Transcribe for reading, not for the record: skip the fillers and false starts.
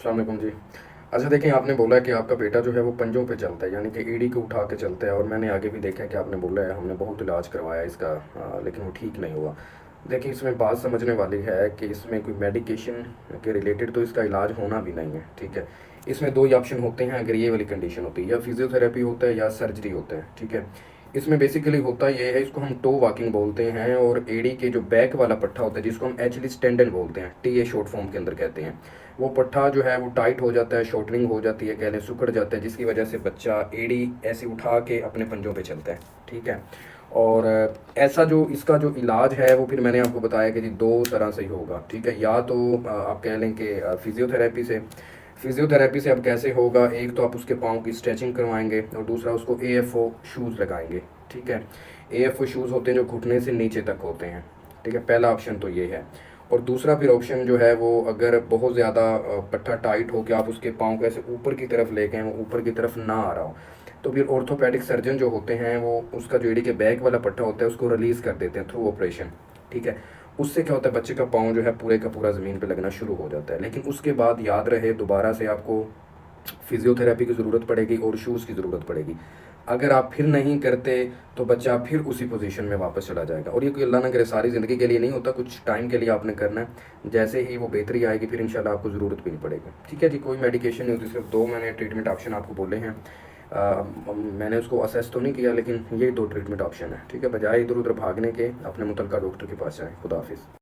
अस्सलाम वालेकुम जी। अच्छा देखिए, आपने बोला कि आपका बेटा जो है वो पंजों पे चलता है, यानी कि एड़ी को उठा के चलता है, और मैंने आगे भी देखा है कि आपने बोला है हमने बहुत इलाज करवाया इसका, लेकिन वो ठीक नहीं हुआ। देखिए, इसमें बात समझने वाली है कि इसमें कोई मेडिकेशन के रिलेटेड तो इसका इलाज होना भी नहीं है, ठीक है। इसमें दो ही ऑप्शन होते हैं अगर ये वाली कंडीशन होती है, या फिजियोथेरेपी होता है या सर्जरी होता है, ठीक है। इसमें बेसिकली होता ये है, इसको हम टो वॉकिंग बोलते हैं, और एड़ी के जो बैक वाला पट्टा होता है जिसको हम एचलिस टेंडन बोलते हैं, टी ए शॉर्ट फॉर्म के अंदर कहते हैं, वो पट्टा जो है वो टाइट हो जाता है, शॉर्टनिंग हो जाती है, कह लें सिकुड़ जाता है, जिसकी वजह से बच्चा एड़ी ऐसे उठा के अपने पंजों पे चलता है, ठीक है। और ऐसा जो इसका जो इलाज है वो फिर मैंने आपको बताया कि जी दो तरह से ही होगा, ठीक है। या तो आप कह लें कि फिजियोथेरेपी से अब कैसे होगा, एक तो आप उसके पाँव की स्ट्रेचिंग करवाएंगे और दूसरा उसको एएफओ शूज़ लगाएंगे, ठीक है। एएफओ शूज़ होते हैं जो घुटने से नीचे तक होते हैं, ठीक है। पहला ऑप्शन तो ये है। और दूसरा फिर ऑप्शन जो है वो, अगर बहुत ज़्यादा पट्टा टाइट हो के आप उसके पाँव को ऐसे ऊपर की तरफ लेके वो ऊपर की तरफ ना आ रहा हो, तो फिर ऑर्थोपेडिक सर्जन जो होते हैं वो उसका जो एड़ी के बैक वाला पट्टा होता है उसको रिलीज़ कर देते हैं थ्रू ऑपरेशन, ठीक है। उससे क्या होता है, बच्चे का पाँव जो है पूरे का पूरा ज़मीन पे लगना शुरू हो जाता है। लेकिन उसके बाद याद रहे, दोबारा से आपको फिजियोथेरेपी की ज़रूरत पड़ेगी और शूज़ की ज़रूरत पड़ेगी। अगर आप फिर नहीं करते तो बच्चा फिर उसी पोजीशन में वापस चला जाएगा, और ये कोई अल्लाह ना करे सारी ज़िंदगी के लिए नहीं होता, कुछ टाइम के लिए आपने करना है। जैसे ही वो बेहतरी आएगी फिर इंशाल्लाह आपको ज़रूरत भी नहीं पड़ेगी, ठीक है जी। कोई मेडिकेशन नहीं होती, सिर्फ दो मैंने ट्रीटमेंट ऑप्शन आपको बोले हैं। मैंने उसको असेस तो नहीं किया, लेकिन ये दो ट्रीटमेंट ऑप्शन है, ठीक है। बजाय इधर उधर भागने के अपने मुतल्लिका डॉक्टर के पास जाएँ। खुदा हाफिज़।